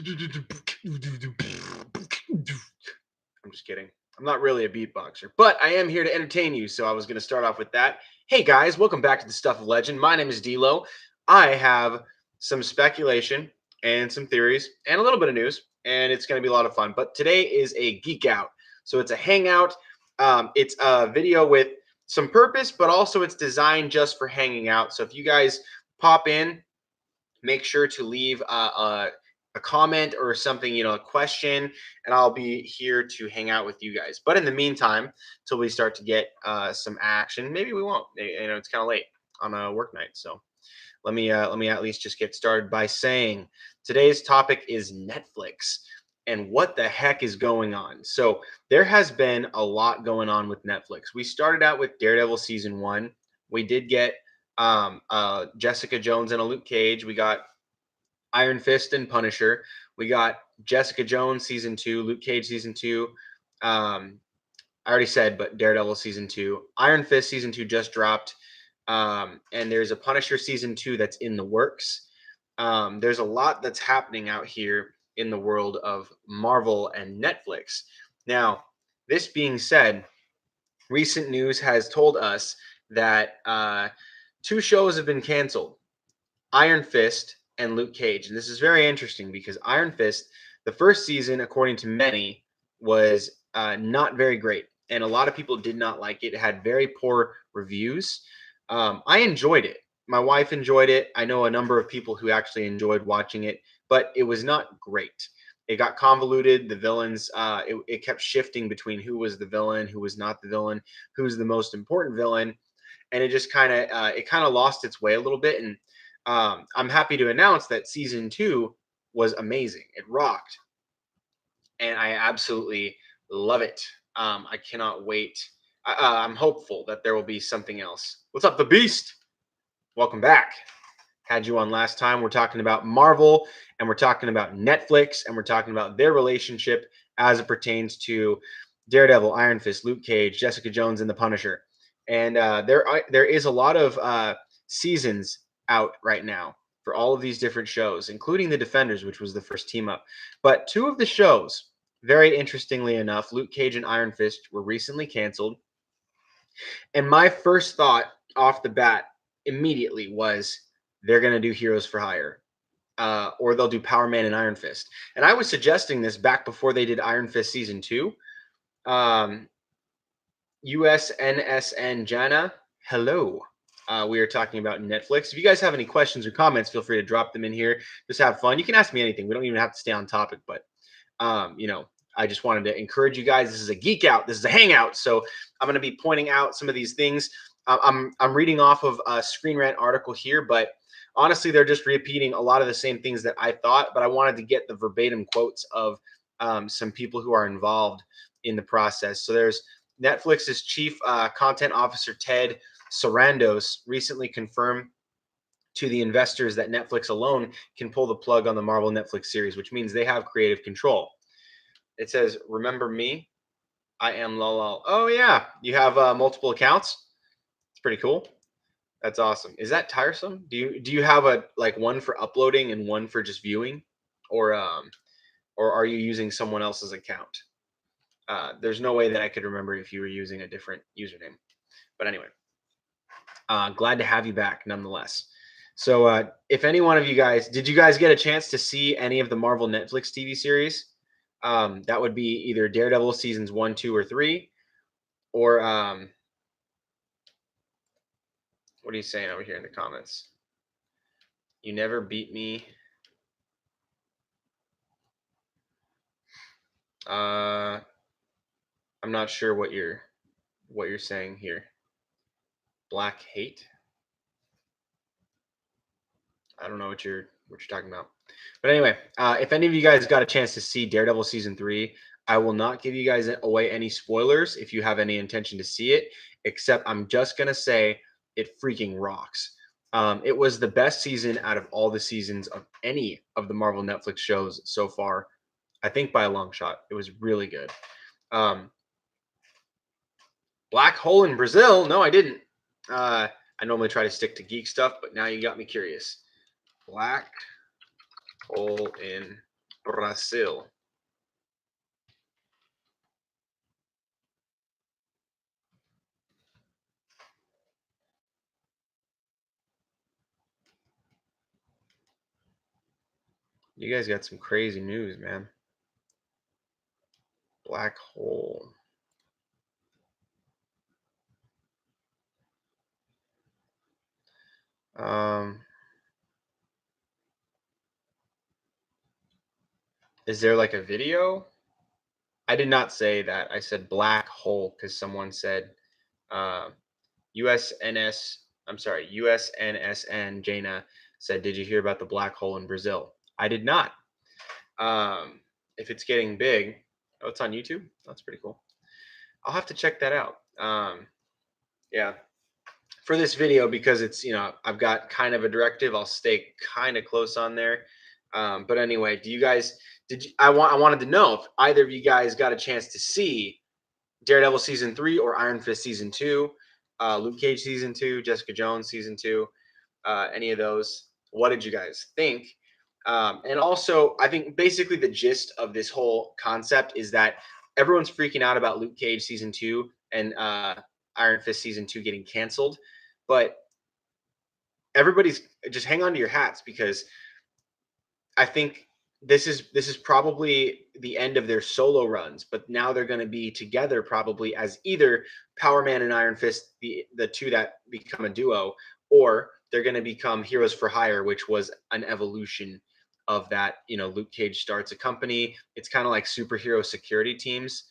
I'm just kidding. I'm not really a beatboxer, but I am here to entertain you. So I was going to start off with that. Hey guys, welcome back to the Stuff of Legend. My name is D'Lo. I have some speculation and some theories and a little bit of news, and it's going to be a lot of fun. But today is a geek out, so it's a hangout. It's a video with some purpose, but also it's designed just for hanging out. So if you guys pop in, make sure to leave a comment or something, a question, and I'll be here to hang out with you guys. But in the meantime, till we start to get some action, maybe we won't. It's kind of late on a work night, so let me at least just get started by saying today's topic is Netflix and what the heck is going on. So there has been a lot going on with Netflix. We started out with Daredevil season 1. We did get Jessica Jones and a Luke Cage. We got Iron Fist and Punisher. We got Jessica Jones season 2, Luke Cage season 2. I already said, but Daredevil season 2. Iron Fist season 2 just dropped. And there's a Punisher season 2 that's in the works. There's a lot that's happening out here in the world of Marvel and Netflix. Now, this being said, recent news has told us that two shows have been canceled: Iron Fist and Luke Cage. And this is very interesting because Iron Fist, the first season, according to many, was not very great. And a lot of people did not like it. It had very poor reviews. I enjoyed it. My wife enjoyed it. I know a number of people who actually enjoyed watching it, but it was not great. It got convoluted. The villains, it kept shifting between who was the villain, who was not the villain, who's the most important villain. And it just kind of lost its way a little bit. And I'm happy to announce that season 2 was amazing. It rocked, and I absolutely love it. I cannot wait. I'm hopeful that there will be something else. What's up, the Beast? Welcome back. Had you on last time. We're talking about Marvel, and we're talking about Netflix, and we're talking about their relationship as it pertains to Daredevil, Iron Fist, Luke Cage, Jessica Jones, and the Punisher. And there is a lot of seasons out right now for all of these different shows, including The Defenders, which was the first team up. But two of the shows, very interestingly enough, Luke Cage and Iron Fist, were recently canceled. And my first thought off the bat immediately was they're going to do Heroes for Hire. Or they'll do Power Man and Iron Fist. And I was suggesting this back before they did Iron Fist season 2. USNSN Jana, hello. We are talking about Netflix. If you guys have any questions or comments, feel free to drop them in here. Just have fun. You can ask me anything. We don't even have to stay on topic, but I just wanted to encourage you guys. This is a geek out. This is a hangout. So I'm going to be pointing out some of these things. I'm reading off of a Screen Rant article here, but honestly, they're just repeating a lot of the same things that I thought, but I wanted to get the verbatim quotes of some people who are involved in the process. So there's Netflix's chief content officer, Ted Sarandos, recently confirmed to the investors that Netflix alone can pull the plug on the Marvel Netflix series, which means they have creative control. It says, "Remember me? I am lol." Oh yeah, you have multiple accounts. It's pretty cool. That's awesome. Is that tiresome? Do you have a one for uploading and one for just viewing, or are you using someone else's account? There's no way that I could remember if you were using a different username. But anyway, glad to have you back nonetheless. So if any one of you guys, did you guys get a chance to see any of the Marvel Netflix TV series? That would be either Daredevil seasons 1, 2, or 3, or what are you saying over here in the comments? You never beat me. I'm not sure what you're saying here. Black hate? I don't know what you're talking about. But anyway, if any of you guys got a chance to see Daredevil season 3, I will not give you guys away any spoilers if you have any intention to see it, except I'm just gonna say it freaking rocks. It was the best season out of all the seasons of any of the Marvel Netflix shows so far. I think by a long shot. It was really good. Black hole in Brazil? No, I didn't. I normally try to stick to geek stuff, but now you got me curious. Black hole in Brazil. You guys got some crazy news, man. Black hole. Um, is there like a video? I did not say that. I said black hole because someone said uh, USNS. I'm sorry, USNSN. Jaina said, "Did you hear about the black hole in Brazil?" I did not. If it's getting big, oh, it's on YouTube. That's pretty cool. I'll have to check that out. Yeah, for this video because it's I've got kind of a directive. I'll stay kind of close on there. But anyway, do you guys did you, I wanted to know if either of you guys got a chance to see Daredevil season 3 or Iron Fist season 2, Luke Cage season 2, Jessica Jones season 2, any of those. What did you guys think? And also, I think basically the gist of this whole concept is that everyone's freaking out about Luke Cage season 2 and Iron Fist season 2 getting canceled, but everybody's just hang on to your hats because I think this is probably the end of their solo runs, but now they're going to be together probably as either Power Man and Iron Fist, the two that become a duo, or they're going to become Heroes for Hire, which was an evolution of that. Luke Cage starts a company. It's kind of like superhero security teams,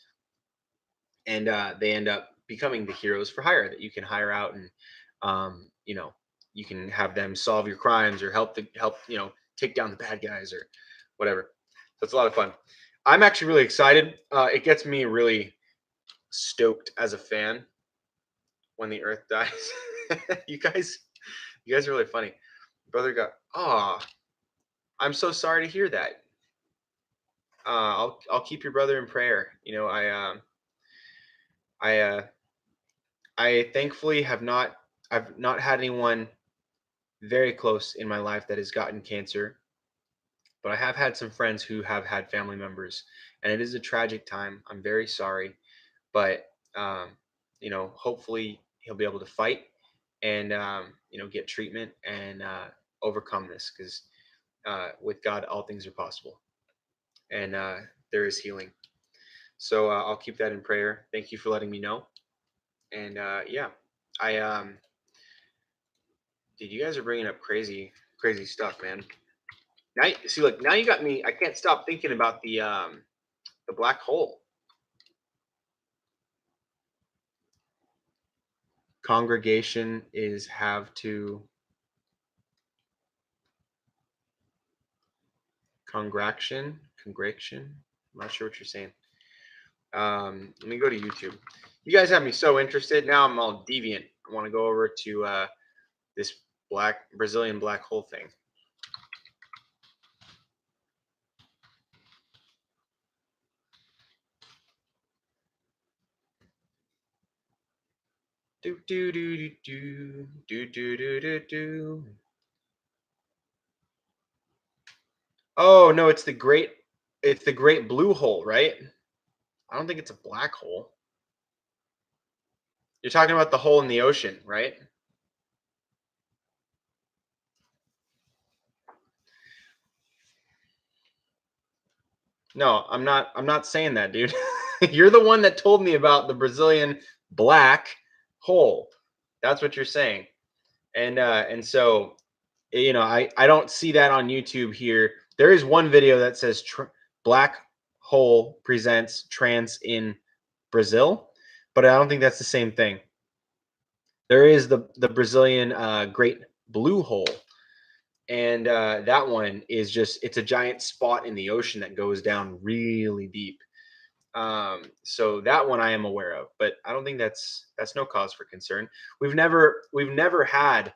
and they end up becoming the Heroes for Hire that you can hire out, and you can have them solve your crimes or help take down the bad guys or whatever. So it's a lot of fun. I'm actually really excited. It gets me really stoked as a fan when the Earth dies. you guys, you guys are really funny. Brother got. Oh, I'm so sorry to hear that. I'll keep your brother in prayer. I I thankfully I've not had anyone very close in my life that has gotten cancer, but I have had some friends who have had family members, and it is a tragic time. I'm very sorry, but hopefully he'll be able to fight and get treatment and overcome this because with God all things are possible, and there is healing. So I'll keep that in prayer. Thank you for letting me know, and yeah, I dude, you guys are bringing up crazy stuff, man. Now, see, look, now you got me. I can't stop thinking about the black hole. Congregation is have to congregation. I'm not sure what you're saying. Let me go to YouTube. You guys have me so interested. Now I'm all deviant. I want to go over to this Brazilian black hole thing. Do do do do do do do do do do. Oh no, it's the great blue hole, right? I don't think it's a black hole. You're talking about the hole in the ocean, right? No, I'm not saying that, dude. You're the one that told me about the Brazilian black hole. That's what you're saying. And so I don't see that on YouTube here. There is one video that says black hole presents trance in Brazil, but I don't think that's the same thing. There is the Brazilian great blue hole, and that one is just it's a giant spot in the ocean that goes down really deep. So that one I am aware of, but I don't think that's no cause for concern. We've never had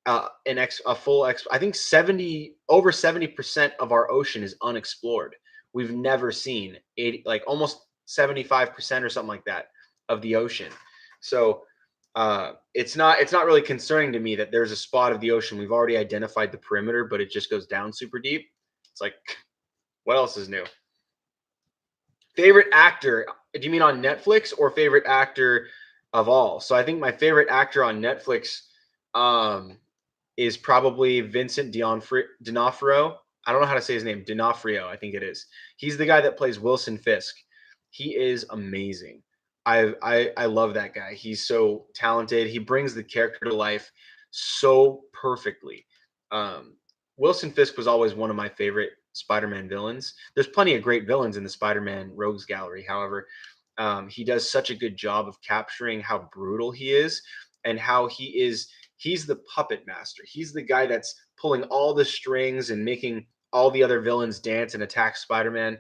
a full I think 70% of our ocean is unexplored. We've never seen 80, like almost 75% or something like that of the ocean. So it's not really concerning to me that there's a spot of the ocean we've already identified the perimeter, but it just goes down super deep. It's like What else is new? Favorite actor? Do you mean on Netflix or favorite actor of all? So I think my favorite actor on Netflix um, is probably Vincent D'Onofrio. I don't know how to say his name. D'Onofrio, I think it is. He's the guy that plays Wilson Fisk. He is amazing. I love that guy. He's so talented. He brings the character to life so perfectly. Um, Wilson Fisk was always one of my favorite Spider-Man villains. There's plenty of great villains in the Spider-Man Rogues Gallery. However, he does such a good job of capturing how brutal he is and how he's the puppet master. He's the guy that's pulling all the strings and making all the other villains dance and attack Spider-Man.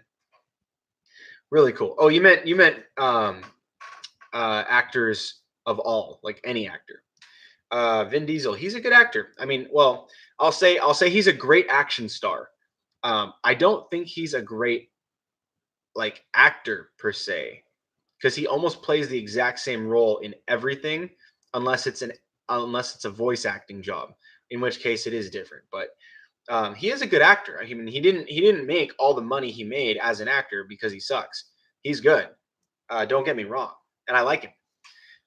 Really cool. Oh, you meant actors of all, like any actor. Vin Diesel, he's a good actor. I mean, well, I'll say he's a great action star. I don't think he's a great like actor per se because he almost plays the exact same role in everything unless it's a voice acting job, in which case it is different. But he is a good actor. I mean, he didn't make all the money he made as an actor because he sucks. He's good. Don't get me wrong, and I like him.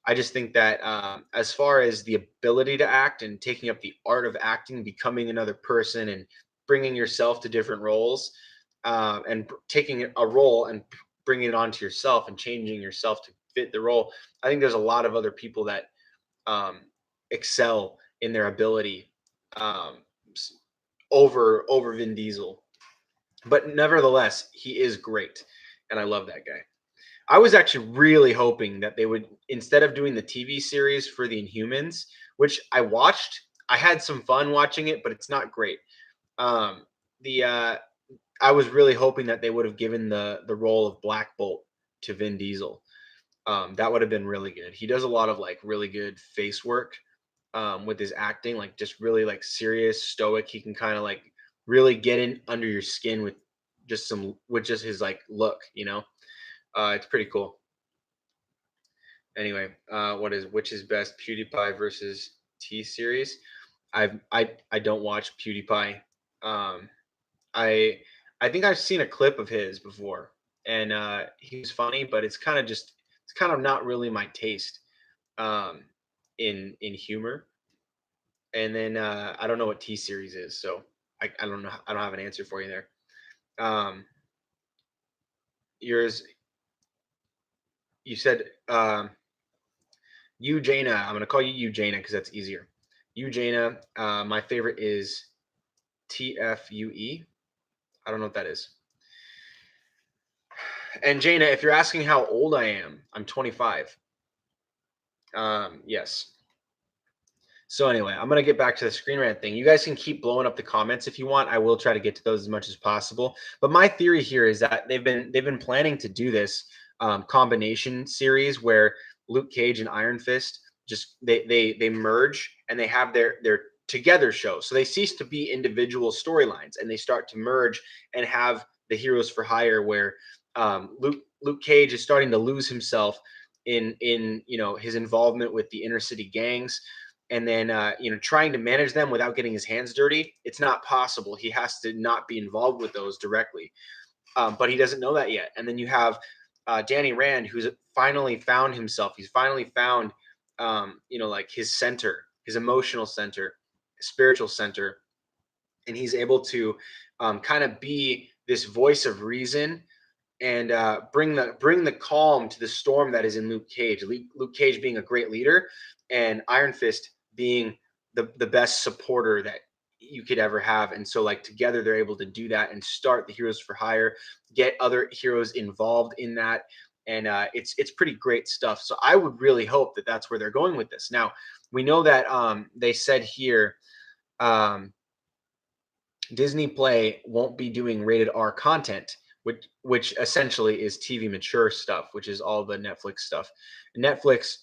I just think that as far as the ability to act and taking up the art of acting, becoming another person, and bringing yourself to different roles, and taking a role and bringing it onto yourself and changing yourself to fit the role, I think there's a lot of other people that um, excel in their ability um, over Vin Diesel. But nevertheless, he is great, and I love that guy. I was actually really hoping that they would, instead of doing the TV series for the Inhumans, which I watched, I had some fun watching it, but it's not great. Um, the I was really hoping that they would have given the role of Black Bolt to Vin Diesel. That would have been really good. He does a lot of like really good face work with his acting, like just really like serious, stoic. He can kind of like really get in under your skin with just his like look, you know. It's pretty cool. Anyway, which is best, PewDiePie versus T series? I don't watch PewDiePie. Um, I I think I've seen a clip of his before, and he was funny, but it's kind of not really my taste um, in humor. And then I don't know what T series is, so I don't know. I don't have an answer for you there. Um, yours, you said Eugenia. I'm gonna call you Eugenia because that's easier. Eugenia. My favorite is TFUE. I don't know what that is. And Jaina, if you're asking how old I am, I'm 25. Yes. So anyway, I'm gonna get back to the screen rant thing. You guys can keep blowing up the comments if you want. I will try to get to those as much as possible. But my theory here is that they've been planning to do this combination series where Luke Cage and Iron Fist just they merge and they have their together show. So they cease to be individual storylines and they start to merge and have the Heroes for Hire where Luke Cage is starting to lose himself in his involvement with the inner city gangs and then trying to manage them without getting his hands dirty. It's not possible. He has to not be involved with those directly, but he doesn't know that yet. And then you have Danny Rand, who's finally found himself. He's finally found like his center, his emotional center, spiritual center, and he's able to kind of be this voice of reason and bring the calm to the storm that is in Luke Cage. Luke Cage being a great leader, and Iron Fist being the best supporter that you could ever have. And so, like together, they're able to do that and start the Heroes for Hire, get other heroes involved in that, and it's pretty great stuff. So I would really hope that that's where they're going with this. Now we know that they said here. Disney Play won't be doing rated R content, which essentially is TV mature stuff, which is all the Netflix stuff. Netflix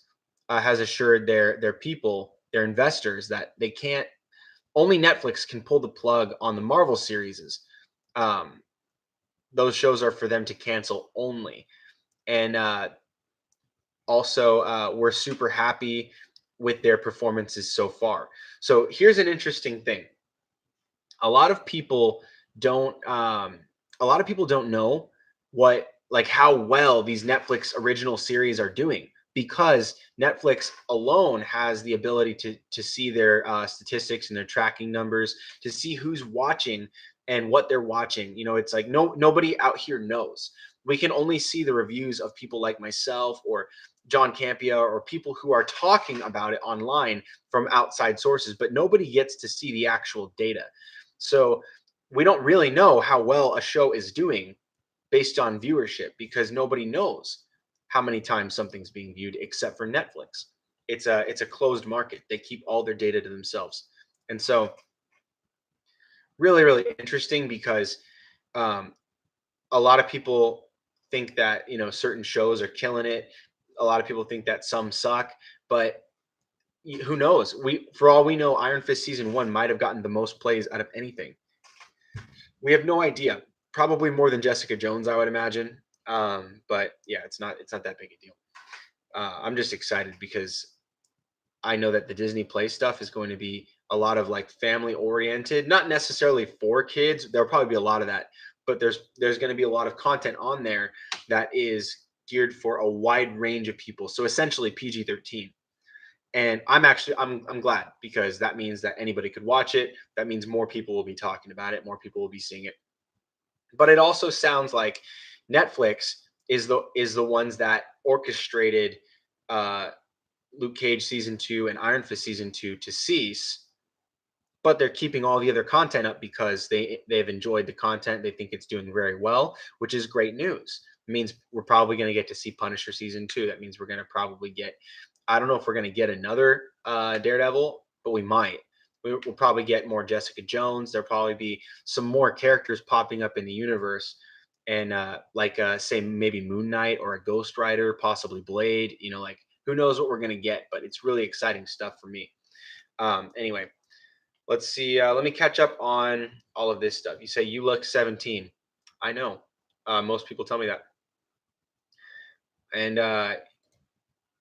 has assured their people, their investors, that they can't. Only Netflix can pull the plug on the Marvel series. Um, those shows are for them to cancel only, and also we're super happy with their performances so far. So here's an interesting thing. A lot of people don't a lot of people don't know what like how well these Netflix original series are doing because Netflix alone has the ability to see their statistics and their tracking numbers, to see who's watching and what they're watching. You know, it's like nobody out here knows. We can only see the reviews of people like myself or John Campia or people who are talking about it online from outside sources, but nobody gets to see the actual data. So we don't really know how well a show is doing based on viewership because nobody knows how many times something's being viewed except for Netflix. It's a closed market. They keep all their data to themselves. And so really interesting because um, a lot of people think that, you know, certain shows are killing it. A lot of people think that some suck, but who knows? We for all we know, Iron Fist season 1 might have gotten the most plays out of anything. We have no idea. Probably more than Jessica Jones, I would imagine. But yeah, it's not that big a deal. I'm just excited because I know that the Disney Play stuff is going to be a lot of like family oriented, not necessarily for kids. There'll probably be a lot of that, but there's going to be a lot of content on there that is geared for a wide range of people. So essentially PG-13. And I'm glad because that means that anybody could watch it. That means more people will be talking about it, more people will be seeing it. But it also sounds like Netflix is the ones that orchestrated uh Luke Cage season 2 and Iron Fist season 2 to cease, but they're keeping all the other content up because they've enjoyed the content. They think it's doing very well, which is great news. It means we're probably going to get to see Punisher season 2. That means we're going to probably get, I don't know if we're going to get another Daredevil, but we might. We'll probably get more Jessica Jones. There'll probably be some more characters popping up in the universe, and say maybe Moon Knight or a Ghost Rider, possibly Blade. You know, like who knows what we're gonna get, but it's really exciting stuff for me. Anyway, let's see. Let me catch up on all of this stuff. You say you look 17. I know. Most people tell me that. And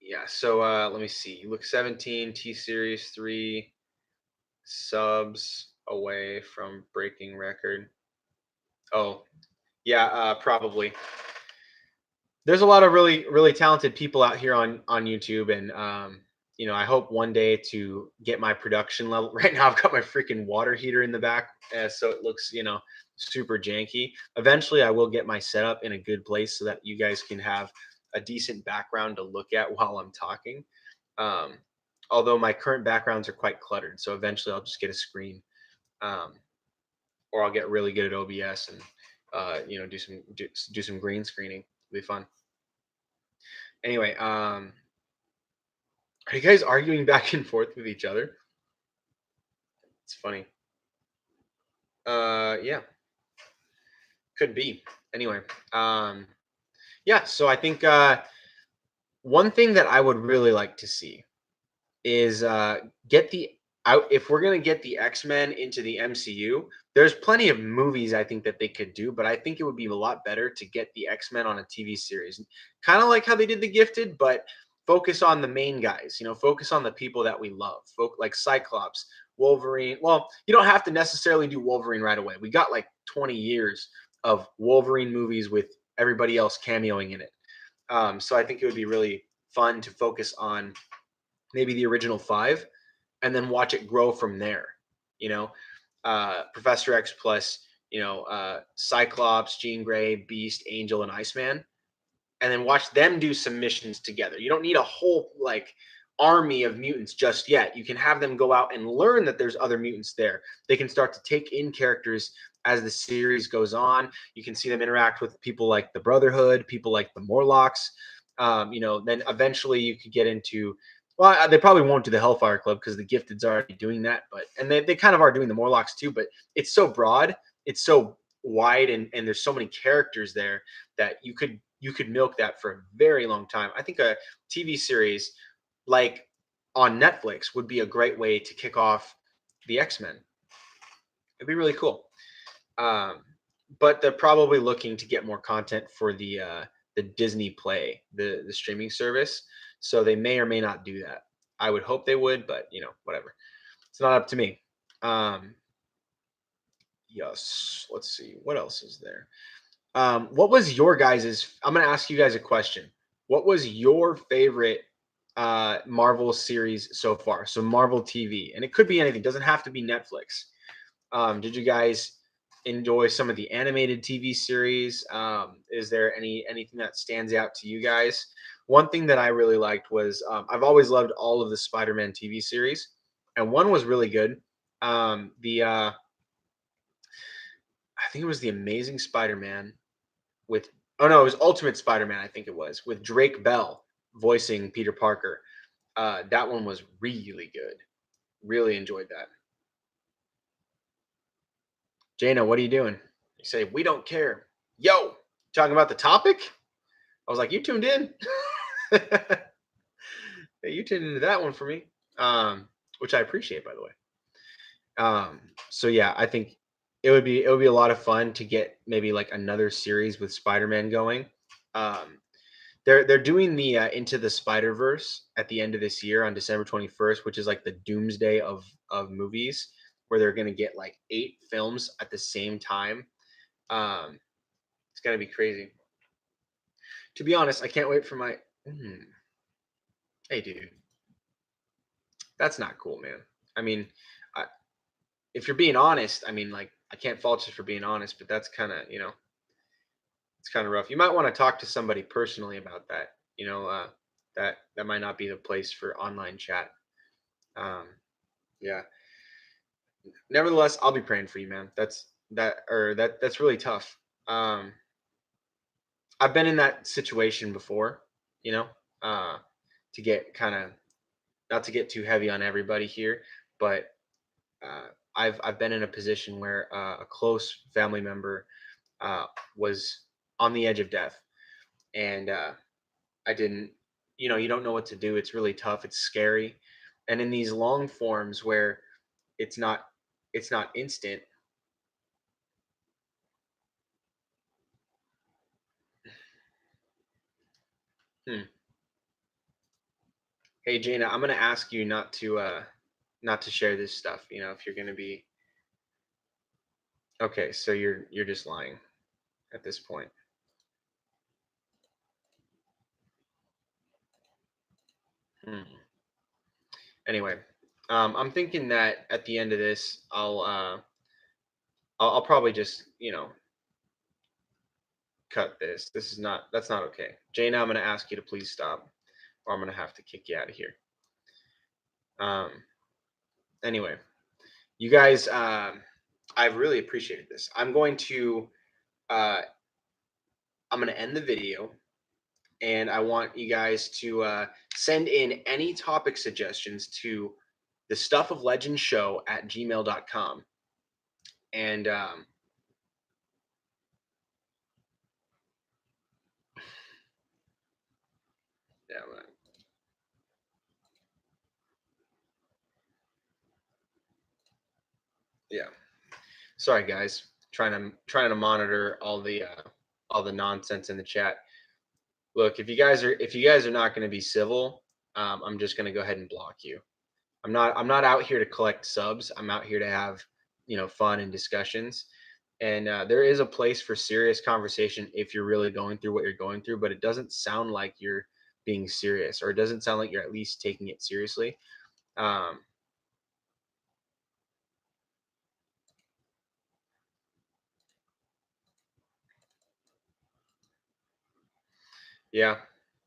yeah, so let me see. You look 17. T Series 3 subs away from breaking record. Oh, yeah, probably. There's a lot of really talented people out here on YouTube, and you know, I hope one day to get my production level. Right now, I've got my freaking water heater in the back, so it looks, you know, super janky. Eventually, I will get my setup in a good place so that you guys can have a decent background to look at while I'm talking. Um, Although my current backgrounds are quite cluttered, so eventually I'll just get a screen, um, or I'll get really good at OBS and you know, do some green screening. It'll be fun. Anyway, are you guys arguing back and forth with each other? It's funny. Yeah, could be. Anyway, um, yeah. So I think one thing that I would really like to see is get the out if we're gonna get the X-Men into the MCU. There's plenty of movies I think that they could do, but I think it would be a lot better to get the X-Men on a TV series, kind of like how they did the Gifted, but focus on the main guys. You know, focus on the people that we love, like Cyclops, Wolverine. Well, you don't have to necessarily do Wolverine right away. We got like 20 years of Wolverine movies with everybody else cameoing in it. So I think it would be really fun to focus on maybe the original five, and then watch it grow from there. You know, Professor X plus, you know, Cyclops, Jean Grey, Beast, Angel, and Iceman, and then watch them do some missions together. You don't need a whole like army of mutants just yet. You can have them go out and learn that there's other mutants there. They can start to take in characters as the series goes on. You can see them interact with people like the Brotherhood, people like the Morlocks. You know, then eventually you could get into, well, they probably won't do the Hellfire Club because the Gifted's already doing that, but and they kind of are doing the Morlocks too, but it's so broad, it's so wide, and there's so many characters there that you could milk that for a very long time. I think a TV series like on Netflix would be a great way to kick off the X-Men. It'd be really cool. Um, but they're probably looking to get more content for the Disney Play, the streaming service. So they may or may not do that. I would hope they would, but you know, whatever. It's not up to me. Um, Yes. Let's see. What else is there? What was your guys's? I'm gonna ask you guys a question. What was your favorite Marvel series so far? So Marvel TV, and it could be anything. Doesn't have to be Netflix. Did you guys enjoy some of the animated TV series? Is there anything that stands out to you guys? One thing that I really liked was I've always loved all of the Spider-Man TV series, and one was really good. The I think it was the Amazing Spider-Man with oh no, it was Ultimate Spider-Man. I think it was with Drake Bell voicing Peter Parker. That one was really good. Really enjoyed that. Jana, what are you doing? You say we don't care. Yo, talking about the topic. I was like, you tuned in. Hey, you tuned into that one for me, which I appreciate, by the way. So yeah, I think it would be a lot of fun to get maybe like another series with Spider-Man going. Um, they're doing the Into the Spider-Verse at the end of this year on December 21st, which is like the doomsday of movies, where they're gonna get like 8 films at the same time. Um, it's gonna be crazy. To be honest, I can't wait for my. Hmm. Hey, dude, that's not cool, man. I mean, I, if you're being honest, I mean, like, I can't fault you for being honest, but that's kind of, it's kind of rough. You might want to talk to somebody personally about that. That might not be the place for online chat. Um, yeah. Nevertheless, I'll be praying for you, man. That's really tough. Um, I've been in that situation before, you know, uh, to get kind of not to get too heavy on everybody here, but I've been in a position where a close family member uh, was on the edge of death, and I didn't. You don't know what to do. It's really tough. It's scary, and in these long forms where it's not it's not instant. Hmm. Hey Jana, I'm gonna ask you not to share this stuff. If you're gonna be okay, so you're just lying at this point. Hmm. Anyway, I'm thinking that at the end of this, I'll probably just cut this. That's not okay. Jana, I'm gonna ask you to please stop, or I'm gonna have to kick you out of here. Um. Anyway, you guys, I've really appreciated this. Uh, I'm gonna end the video, and I want you guys to send in any topic suggestions to the stuff of legend show at gmail.com. And yeah, yeah. Sorry, guys. Trying to monitor all the nonsense in the chat. Look, if you guys are not going to be civil, I'm just going to go ahead and block you. I'm not out here to collect subs. I'm out here to have fun and discussions. And there is a place for serious conversation if you're really going through what you're going through, but it doesn't sound like you're being serious, or it doesn't sound like you're at least taking it seriously. Um, yeah.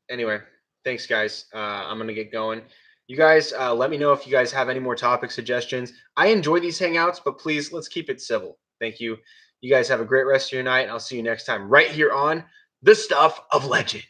Anyway, thanks, guys. I'm gonna get going. You guys, let me know if you guys have any more topic suggestions. I enjoy these hangouts, but please let's keep it civil. Thank you. You guys have a great rest of your night. I'll see you next time right here on the Stuff of Legend.